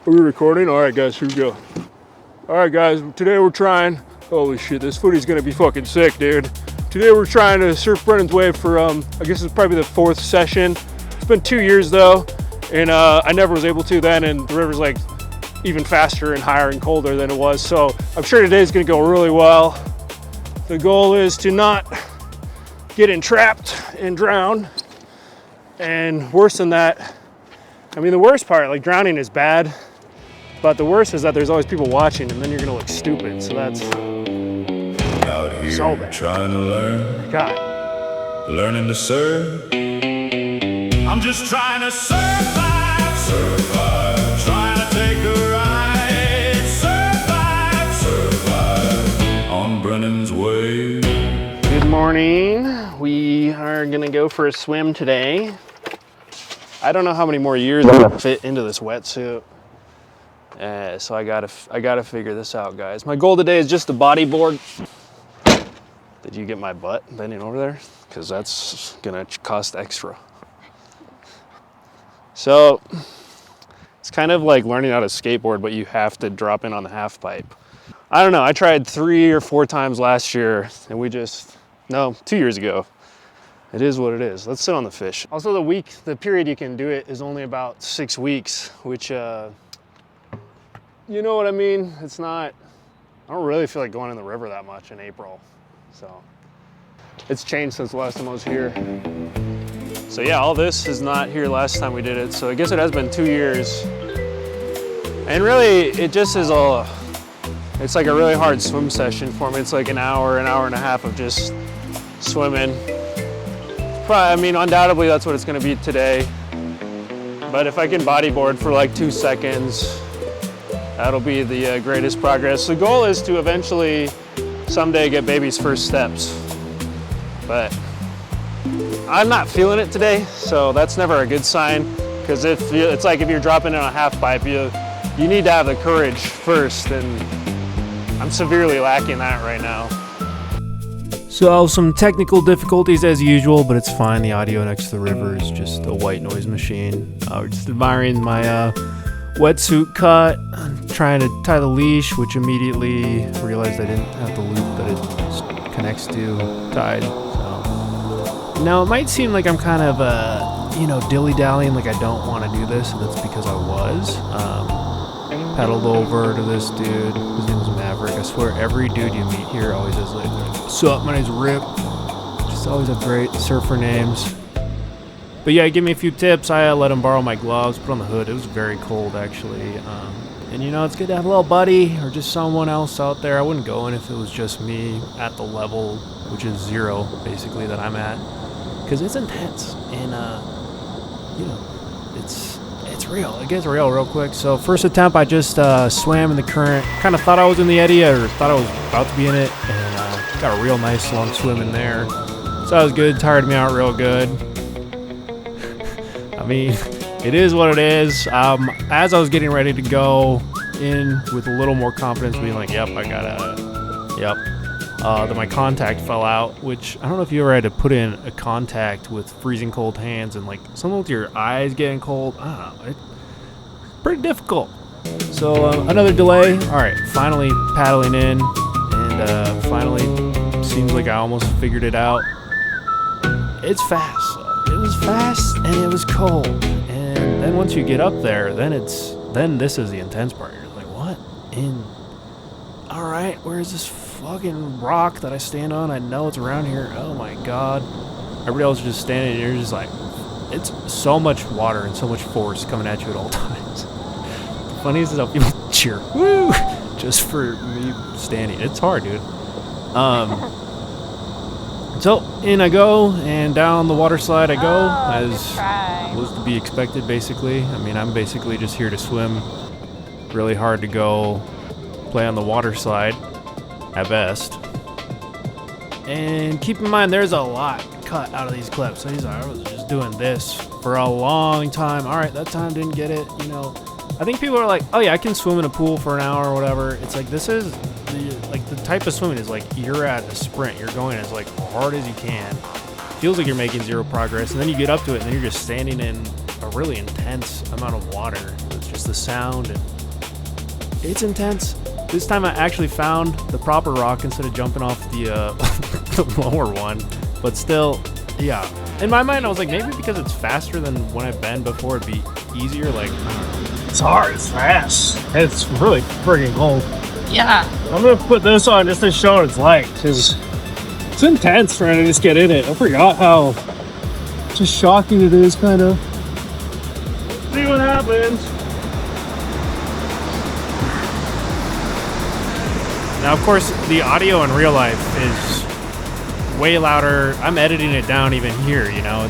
Are we recording? All right, guys, here we go. All right, guys, today we're trying. Holy shit, this footy's gonna be fucking sick, dude. Today we're trying to surf Brennans Wave for, I guess it's probably the 4th session. It's been 2 years though, and I never was able to then, and the river's like even faster and higher and colder than it was. So I'm sure today's gonna go really well. The goal is to not get entrapped and drown. And worse than that, I mean, the worst part, like drowning is bad, but the worst is that there's always people watching and then you're gonna look stupid. So that's out here so bad. Trying to learn, God. learning to surf. I'm just trying to survive, survive, trying to take a ride, survive, survive on Brennans Wave. Good morning. We are gonna go for a swim today. I don't know how many more years I'm gonna fit into this wetsuit. So I gotta figure this out, guys. My goal today is just a bodyboard. Did you get my butt bending over there? Because that's gonna cost extra. So it's kind of like learning how to skateboard, but you have to drop in on the half pipe. I don't know, I tried 3 or 4 times last year and no, 2 years ago. It is what it is. Let's sit on the fish. Also the period you can do it is only about 6 weeks, which, you know what I mean? It's not, I don't really feel like going in the river that much in April. So it's changed since the last time I was here. So yeah, all this is not here last time we did it. So I guess it has been 2 years. And really it just is it's like a really hard swim session for me. It's like an hour and a half of just swimming. I mean, undoubtedly that's what it's gonna be today. But if I can bodyboard for like 2 seconds, that'll be the greatest progress. The goal is to eventually someday get baby's first steps. But I'm not feeling it today, so that's never a good sign. Because it's like if you're dropping in a half pipe, you need to have the courage first, and I'm severely lacking that right now. So some technical difficulties as usual, but it's fine. The audio next to the river is just a white noise machine. We're just admiring my wetsuit cut. I'm trying to tie the leash, which immediately realized I didn't have the loop that it connects to tied. So now it might seem like I'm kind of dilly-dallying, like I don't want to do this, and that's because I was. Paddled over to this dude. His name was Maverick. I swear every dude you meet here always has like, "Sup, my name's Rip." Just always have great surfer names. But yeah, give me a few tips. I let him borrow my gloves, put on the hood. It was very cold actually. And it's good to have a little buddy or just someone else out there. I wouldn't go in if it was just me at the level, which is 0 basically, that I'm at. Because it's intense and it's real. It gets real quick. So first attempt, I just swam in the current. Kind of thought I was in the eddy, or thought I was about to be in it, and got a real nice long swim in there. So that was good. Tired me out real good. I mean, it is what it is. As I was getting ready to go in with a little more confidence, being like, "Yep, I gotta." Yep. Then my contact fell out, which I don't know if you ever had to put in a contact with freezing cold hands and like something with your eyes getting cold. I don't know. It's pretty difficult. So another delay. All right, finally paddling in, and finally seems like I almost figured it out. It's fast. It was fast and it was cold. And then once you get up there, then this is the intense part. You're like, what in? All right, where's this fucking rock that I stand on? I know it's around here. Oh my god. Everybody else is just standing, and you're just like, it's so much water and so much force coming at you at all times. The funniest is how people cheer, woo, just for me standing. It's hard, dude. So in I go, and down the water slide I go, as was to be expected basically. I mean, I'm basically just here to swim really hard to go play on the water slide at best. And keep in mind, there's a lot cut out of these clips. So I was just doing this for a long time. All right, that time didn't get it. I think people are like, oh yeah, I can swim in a pool for an hour or whatever. It's like, this is the type of swimming is like you're at a sprint. You're going as like hard as you can. Feels like you're making zero progress, and then you get up to it, and then you're just standing in a really intense amount of water. It's just the sound, and it's intense. This time I actually found the proper rock instead of jumping off the, the lower one. But still, yeah. In my mind, I was like, maybe because it's faster than when I've been before, it'd be easier. Like, I don't know. It's hard, it's fast. It's really freaking cold. Yeah. I'm gonna put this on just to show what it's like, because it's intense trying to just get in it. I forgot how just shocking it is, kind of. See what happens. Now, of course, the audio in real life is way louder. I'm editing it down even here, you know.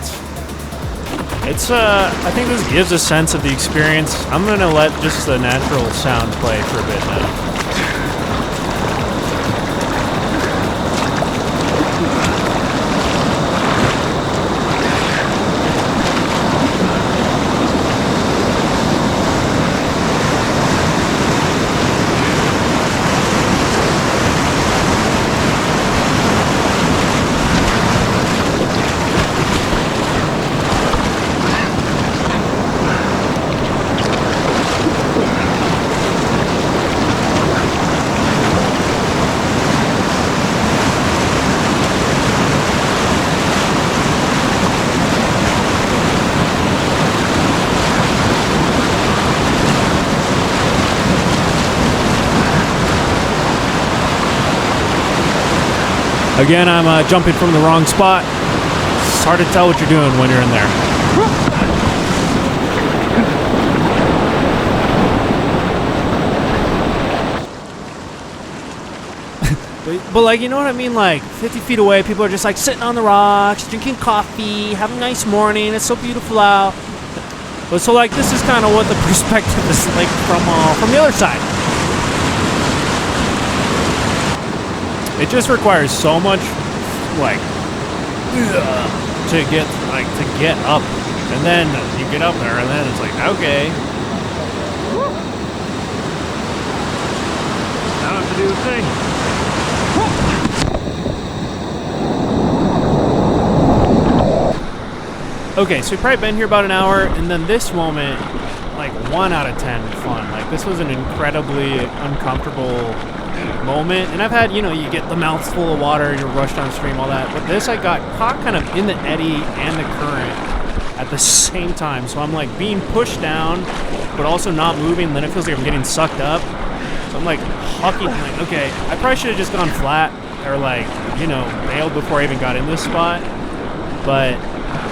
I think this gives a sense of the experience. I'm gonna let just the natural sound play for a bit now. Again, I'm jumping from the wrong spot. It's hard to tell what you're doing when you're in there. But like, you know what I mean? Like 50 feet away, people are just like sitting on the rocks, drinking coffee, having a nice morning. It's so beautiful out. But so like, this is kind of what the perspective is like from the other side. It just requires so much, like, to get up, and then you get up there, and then it's like, okay, now I have to do the thing. Okay, so we've probably been here about an hour, and then this moment, like 1 out of 10 fun. Like, this was an incredibly uncomfortable moment, and I've had, you know, you get the mouth full of water, you're rushed downstream, all that, but this I got caught kind of in the eddy and the current at the same time, so I'm like being pushed down but also not moving, and then it feels like I'm getting sucked up, so I'm like hucking, like, okay, I probably should have just gone flat or like, you know, bailed before I even got in this spot, but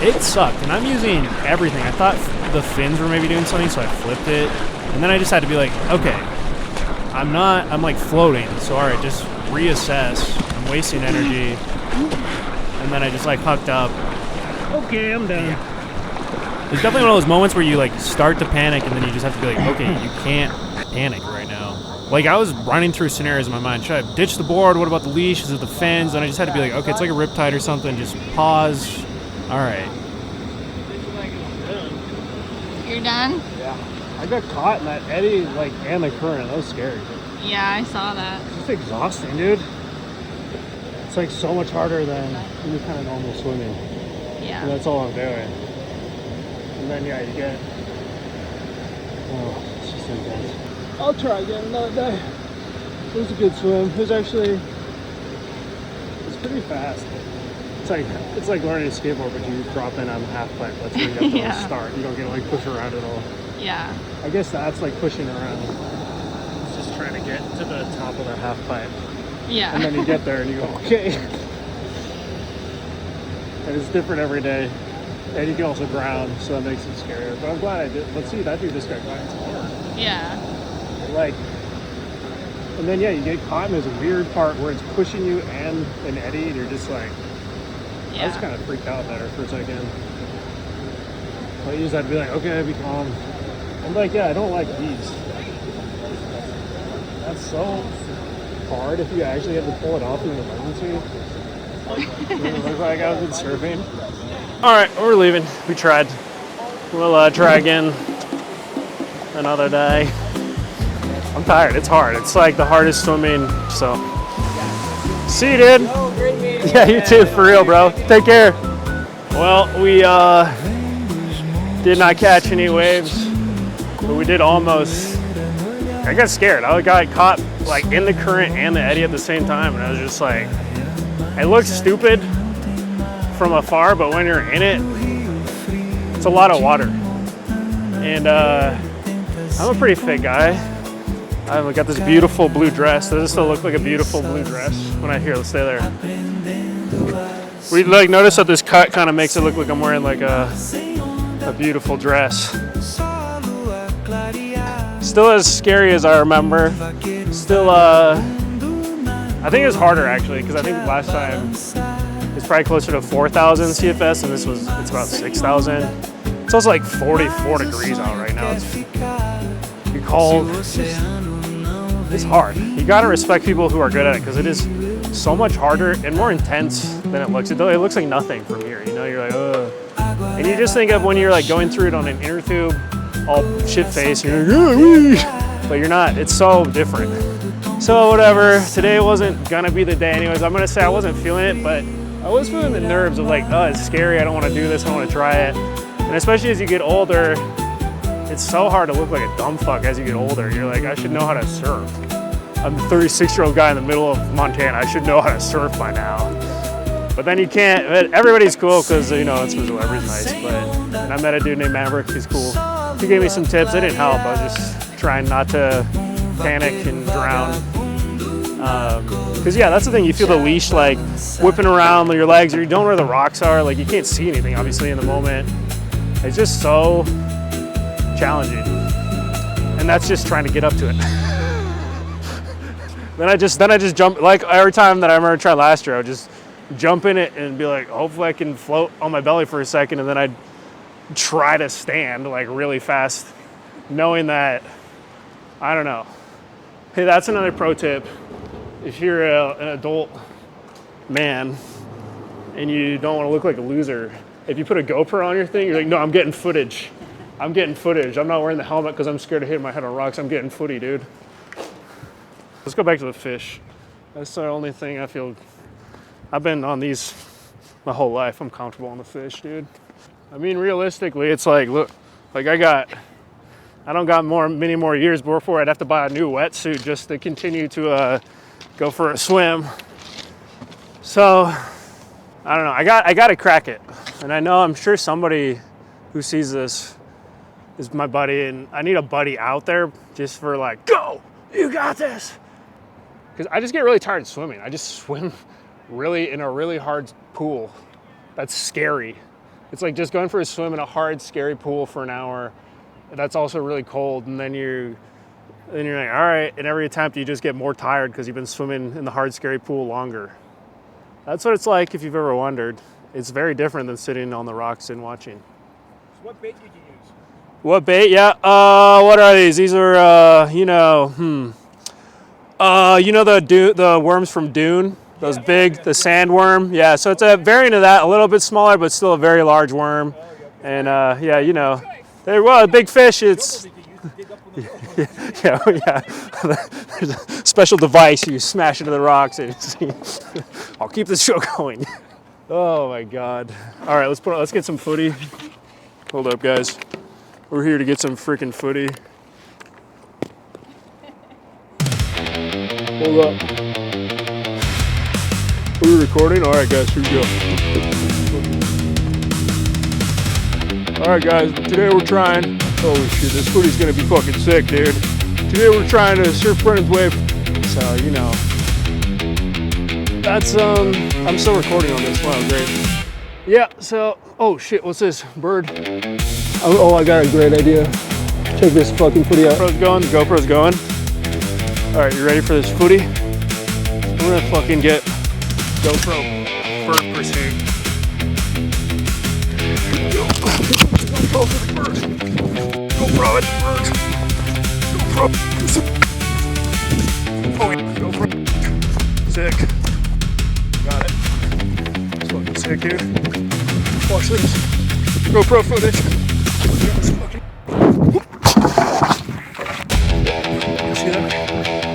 it sucked, and I'm using everything. I thought the fins were maybe doing something, so I flipped it, and then I just had to be like, okay, I'm like floating, so all right, just reassess. I'm wasting energy. And then I just like hucked up. Okay, I'm done. It's definitely one of those moments where you like start to panic, and then you just have to be like, okay, you can't panic right now. Like, I was running through scenarios in my mind. Should I ditch the board? What about the leash? Is it the fins? And I just had to be like, okay, it's like a riptide or something. Just pause. All right. You're done? Yeah. I got caught in that eddy, like, and the current. That was scary. Yeah, I saw that. It's just exhausting, dude. It's like so much harder than any kind of normal swimming. Yeah. And that's all I'm doing. And then, yeah, you get... Oh, it's just intense. I'll try again another day. It was a good swim. It was actually... It's pretty fast. It's like learning to skateboard, but you drop in on the half pipe. That's where you have to Yeah. start. You don't get to, like, push around at all. Yeah. I guess that's like pushing around. It's just trying to get to the top of the half pipe. Yeah. And then you get there and you go, okay. And it's different every day. And you can also ground, so that makes it scarier. But I'm glad I did. Let's see, that dude just got caught in some water. Yeah. Like, and then, yeah, you get caught in this weird part where it's pushing you and an eddy, and you're just like, I was kind of freaked out there for a second. But you just have to be like, okay, be calm. And like, yeah, I don't like these. That's so hard if you actually have to pull it off in an emergency. It looks like I was surfing. All right, we're leaving. We tried. We'll try again another day. I'm tired. It's hard. It's like the hardest swimming. So, see you, dude. Oh, great meeting you. Yeah, you too. For real, bro. Take care. Well, we did not catch any waves. but we did almost, I got scared. I got caught like in the current and the eddy at the same time, and I was just like, it looks stupid from afar, but when you're in it, it's a lot of water. And I'm a pretty fit guy. I've got this beautiful blue dress. Does it still look like a beautiful blue dress when I hear? Let's stay there. We like notice that this cut kind of makes it look like I'm wearing like a beautiful dress. Still as scary as I remember. Still, I think it was harder actually, because I think last time it's probably closer to 4,000 CFS, and it's about 6,000. It's also like 44 degrees out right now. It's cold. It's hard. You gotta respect people who are good at it, because it is so much harder and more intense than it looks. It looks like nothing from here. You know, you're like, ugh. And you just think of when you're like going through it on an inner tube, all shit faced, you're like, but you're not. It's so different. So whatever. Today wasn't gonna be the day anyways. I'm gonna say I wasn't feeling it, but I was feeling the nerves of like, oh, it's scary. I don't want to do this. I don't want to try it. And especially as you get older, it's so hard to look like a dumb fuck as you get older. You're like, I should know how to surf. I'm a 36-year-old guy in the middle of Montana. I should know how to surf by now. But then you can't. Everybody's cool because, you know, it's everybody's nice. And I met a dude named Maverick. He's cool. He gave me some tips. They didn't help. I was just trying not to panic and drown. Because yeah, that's the thing. You feel the leash like whipping around your legs, or you don't know where the rocks are. Like you can't see anything, obviously, in the moment. It's just so challenging, and that's just trying to get up to it. then I just jump, like every time that I remember trying last year, I would just jump in it and be like, hopefully I can float on my belly for a second, and then I'd try to stand like really fast, knowing that, I don't know. Hey, that's another pro tip. If you're an adult man and you don't want to look like a loser, if you put a GoPro on your thing, you're like, no, I'm getting footage. I'm getting footage. I'm not wearing the helmet because I'm scared of hitting my head on rocks. I'm getting footy, dude. Let's go back to the fish. That's the only thing I feel. I've been on these my whole life. I'm comfortable on the fish, dude. I mean, realistically, it's like, look, like I don't got many more years before I'd have to buy a new wetsuit just to continue to go for a swim. So, I don't know. I got to crack it. And I know, I'm sure somebody who sees this is my buddy, and I need a buddy out there just for like, go, you got this. Because I just get really tired swimming. I just swim really in a really hard pool. That's scary. It's like just going for a swim in a hard, scary pool for an hour. That's also really cold, and then you're like, all right, and every attempt you just get more tired because you've been swimming in the hard, scary pool longer. That's what it's like if you've ever wondered. It's very different than sitting on the rocks and watching. So what bait did you use? What bait? Yeah, what are these? These are, you know the worms from Dune? Those big, the sandworm? Yeah, so it's a variant of that, a little bit smaller, but still a very large worm. And yeah, you know. Well, a big fish, it's, yeah. There's a special device, you smash into the rocks and I'll keep this show going. Oh my God. All right, let's get some footy. Hold up, guys. We're here to get some freaking footy. Hold up. Are we recording? All right, guys, here we go. All right, guys, today we're trying, holy shit, this footy's gonna be fucking sick, dude. Today we're trying to surf Brennans Wave. So, you know, that's, I'm still recording on this. Wow, great. Yeah, so, oh shit, what's this? Bird. Oh, I got a great idea. Check this fucking footy out. GoPro's going, the GoPro's going. All right, you ready for this footy? I'm gonna fucking get GoPro bird pursuit. GoPro for the bird. GoPro at the bird. GoPro. Oh, yeah, GoPro. Sick. Got it. It's fucking sick, dude. Watch this. GoPro footage. You see that?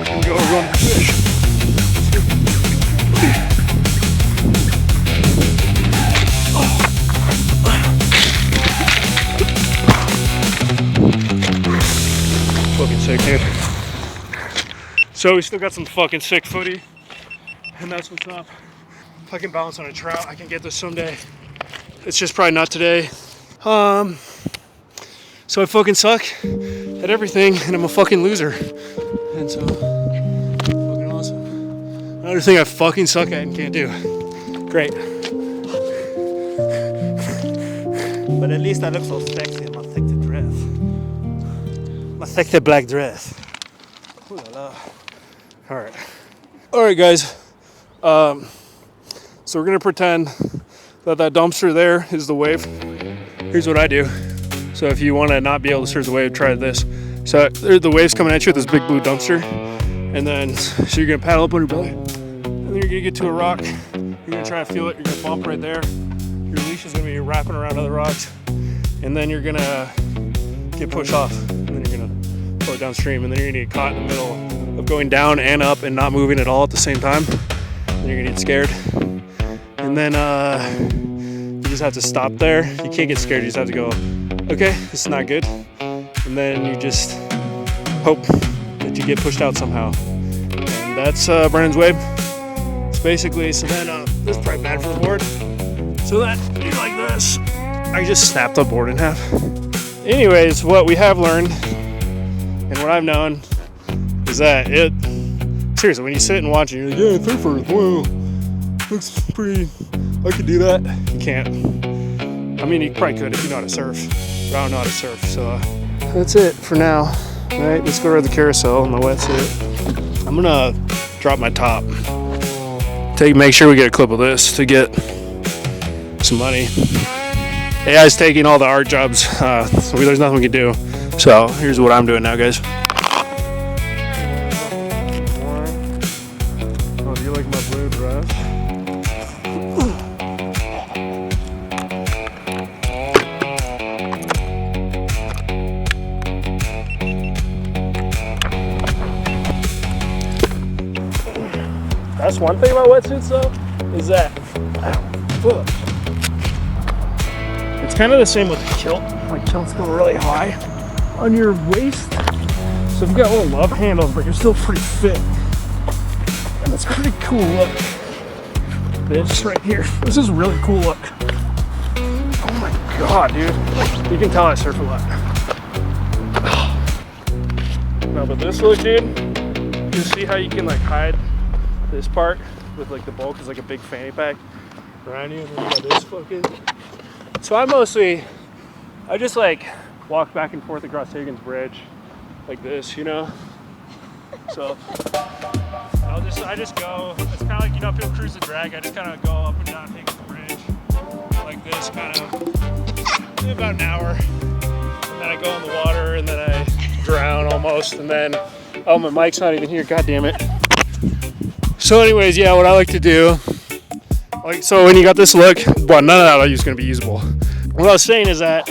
Here we go, we're running fish. So we still got some fucking sick footy, and that's what's up. If I can balance on a trout, I can get this someday. It's just probably not today. So I fucking suck at everything, and I'm a fucking loser. And so, fucking awesome. Another thing I fucking suck at and can't do. Great. But at least I look so sexy in my sexy dress. My sexy black dress. Ooh la la. All right, guys. So we're gonna pretend that dumpster there is the wave. Here's what I do. So if you want to not be able to surf the wave, try this. So the wave's coming at you with this big blue dumpster, and then so you're gonna paddle up on your belly, and then you're gonna get to a rock. You're gonna try to feel it. You're gonna bump right there. Your leash is gonna be wrapping around other rocks, and then you're gonna get pushed off, and then you're gonna float downstream, and then you're gonna get caught in the middle of going down and up and not moving at all at the same time. And you're gonna get scared, and then you just have to stop there. You can't get scared. You just have to go, okay, this is not good, and then you just hope that you get pushed out somehow. And that's Brennans Wave. It's basically, so then this is probably bad for the board. So that you like this. I just snapped the board in half. Anyways, what we have learned and what I've known is that seriously, when you sit and watch it, you're like, yeah, surfer, whoa, looks pretty, I could do that. You can't. I mean, you probably could if you know how to surf, but I don't know how to surf, so that's it for now. All right, let's go ride the carousel in my wetsuit. I'm gonna drop my top. Make sure we get a clip of this to get some money. AI's taking all the art jobs, so there's nothing we can do. So here's what I'm doing now, guys. Oh, do you like my blue dress? That's one thing about wetsuits, though, is that it's kind of the same with the kilt. My kilts go really high on your waist, so you've got little love handles, but you're still pretty fit, and it's a pretty cool look. This right here, this is a really cool look. Oh my god, dude! You can tell I surf a lot. No, but this look, dude. You see how you can like hide this part with like the bulk is like a big fanny pack around you, and then you got this fucking. So I just like walk back and forth across Higgins Bridge like this, you know? So I just go, it's kind of like, you know, people cruise the drag, I just kind of go up and down Higgins Bridge like this, kind of about an hour, and then I go in the water, and then I drown almost, and then, oh, my mic's not even here, god damn it. So anyways, yeah, what I like to do, so when you got this look, well, none of that is going to be usable. What I was saying is that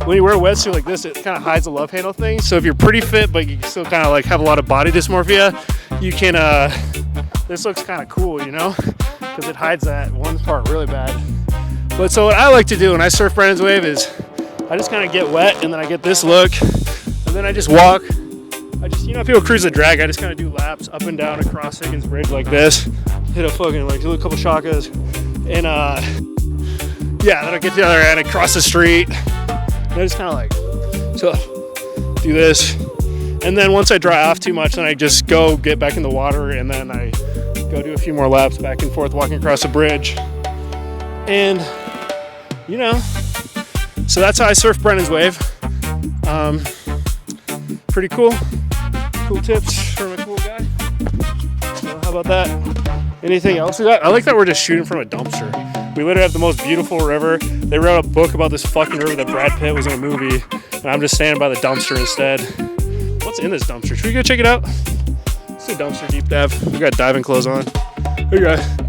when you wear a wetsuit like this, it kind of hides the love handle thing. So if you're pretty fit, but you still kind of like have a lot of body dysmorphia, you can, this looks kind of cool, you know, because it hides that one part really bad. But so what I like to do when I surf Brennans Wave is I just kind of get wet, and then I get this look, and then I just walk. You know, people cruise the drag, I just kind of do laps up and down across Higgins Bridge like this, hit a fucking, like, do a couple shakas, and yeah, then I get to the other end, across the street, and I just kind of like, so, do this, and then once I dry off too much, then I just go get back in the water, and then I go do a few more laps back and forth walking across the bridge, and, you know, so that's how I surf Brennans Wave. Pretty cool. Cool tips from a cool guy. So how about that? Anything else we got? I like that we're just shooting from a dumpster. We literally have the most beautiful river. They wrote a book about this fucking river that Brad Pitt was in a movie, and I'm just standing by the dumpster instead. What's in this dumpster? Should we go check it out? It's a dumpster deep dive. We got diving clothes on.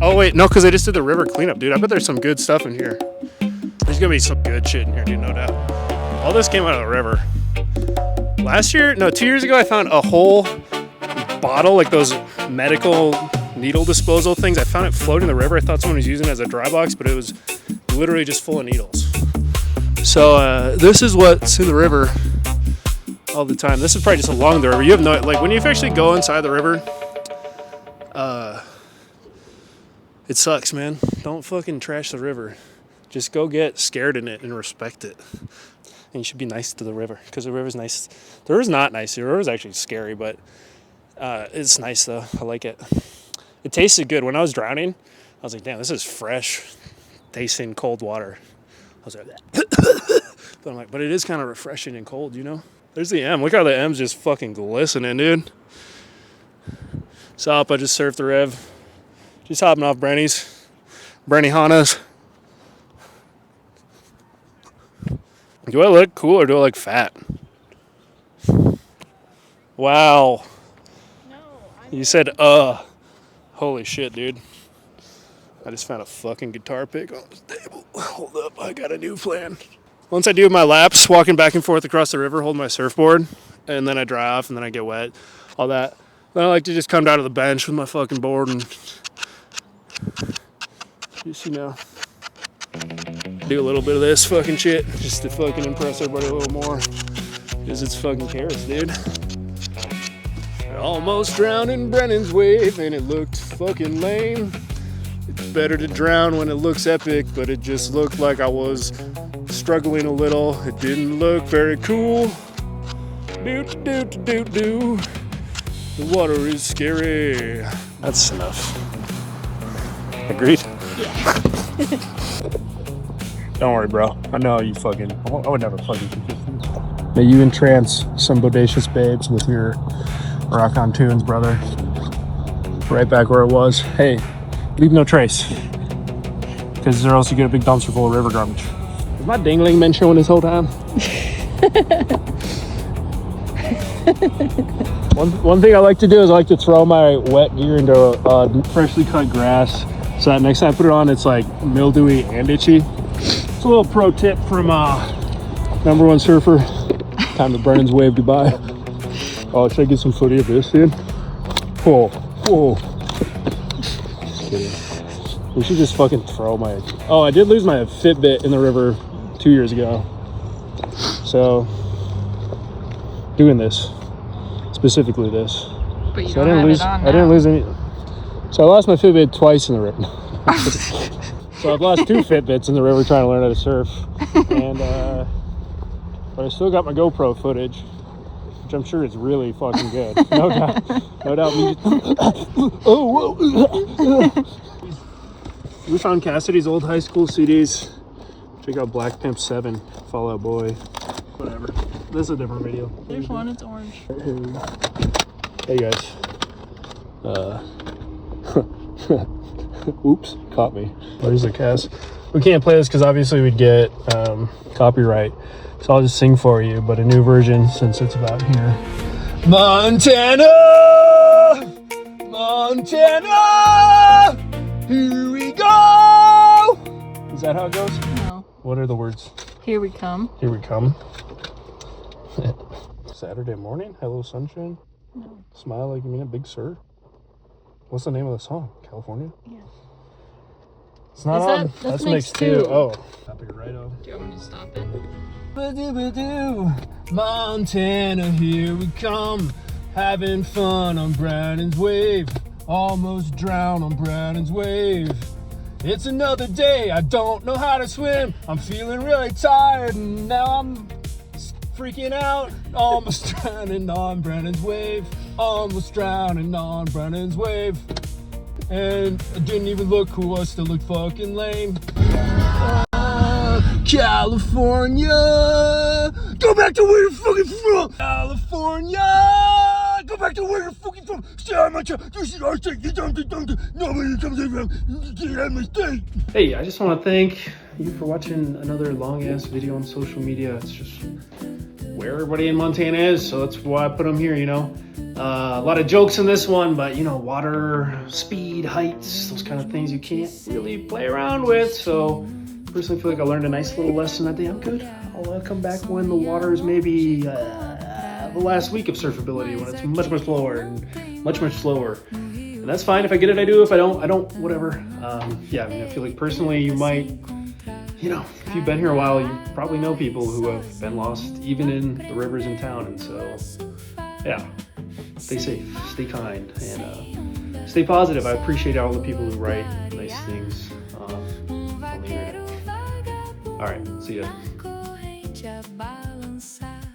Oh wait, no, because I just did the river cleanup, dude. I bet there's some good stuff in here. There's gonna be some good shit in here, dude, no doubt. All this came out of the river. 2 years ago, I found a whole bottle, like those medical needle disposal things. I found it floating in the river. I thought someone was using it as a dry box, but it was literally just full of needles. So this is what's in the river all the time. This is probably just along the river. You have no, like when you actually go inside the river, It sucks, man. Don't fucking trash the river. Just go get scared in it and respect it. And you should be nice to the river, because the river's nice. The river's not nice. The river's actually scary, but it's nice though. I like it. It tasted good. When I was drowning, I was like, damn, this is fresh tasting cold water. I was like, but I'm like, but it is kind of refreshing and cold, you know? There's the M. Look how the M's just fucking glistening, dude. Sup, I just surfed the Rev. Just hopping off Brenny's. Brenny-hanas. Do I look cool or do I look fat? Wow. No, You said, Holy shit, dude. I just found a fucking guitar pick on this table. Hold up, I got a new plan. Once I do my laps, walking back and forth across the river, holding my surfboard, and then I dry off, and then I get wet, all that. Then I like to just come down to the bench with my fucking board and just, you know, do a little bit of this fucking shit just to fucking impress everybody a little more. Because it's fucking chaos, dude. I almost drowned in Brennan's Wave and it looked fucking lame. It's better to drown when it looks epic, but it just looked like I was struggling a little. It didn't look very cool. Do do do do do. The water is scary. That's enough. Agreed? Yeah. Don't worry, bro. I know you fucking. I would never fucking do this. May you entrance some bodacious babes with your rock on tunes, brother. Right back where it was. Hey, leave no trace. Because or else you get a big dumpster full of river garbage. Has my dingling been showing this whole time? One thing I like to do is I like to throw my wet gear into freshly cut grass. So that next time I put it on, it's like mildewy and itchy. It's a little pro tip from number one surfer. Time to Brennans Wave goodbye. Oh, should I get some footy of this, dude? Whoa, whoa. Just kidding. We should just fucking throw my... Oh, I did lose my Fitbit in the river 2 years ago. So, doing this. Specifically this. But you So don't have it on now. I didn't lose any... So I lost my Fitbit twice in the river. So I've lost 2 Fitbits in the river trying to learn how to surf. And, but I still got my GoPro footage, which I'm sure is really fucking good. No doubt. No doubt. Oh, whoa. We found Cassidy's old high school CDs. Check out Black Pimp 7, Fall Out Boy. Whatever. This is a different video. There's one, it's orange. Hey guys. Oops, caught me. There's the cast. We can't play this because obviously we'd get copyright. So I'll just sing for you, but a new version since it's about here. Montana! Montana! Here we go! Is that how it goes? No. What are the words? Here we come. Here we come. Saturday morning? Hello, sunshine? No. Smile like you mean a big sur. What's the name of the song? California? Yeah. It's not Is on. that- That's mix mix 2. two. Oh. Copyright. Do you want me to stop it? Montana, here we come. Having fun on Brennan's Wave. Almost drown on Brennan's Wave. It's another day. I don't know how to swim. I'm feeling really tired and now I'm freaking out. Almost drowning on Brennan's Wave. Almost drowning on Brennan's Wave. And I didn't even look cool. I still look fucking lame. California, go back to where you're fucking from. California, go back to where you're fucking from. Stay out of my town. This is our state. Nobody comes around. Get out of my state. Hey, I just want to thank you for watching another long ass video on social media. It's just where everybody in Montana is, so that's why I put them here, you know. A lot of jokes in this one, but you know, water, speed, heights, those kind of things you can't really play around with. So personally feel like I learned a nice little lesson that day. I'm good. I'll come back when the water is maybe the last week of surfability, when it's much lower and much slower. And that's fine. If I get it, I do. If I don't, whatever. Yeah, I mean, I feel like personally you might, you know, if you've been here a while, you probably know people who have been lost even in the rivers in town. And so, yeah, stay safe, stay kind, and stay positive. I appreciate all the people who write nice things on the internet. All right, see ya. Corrente a balançar.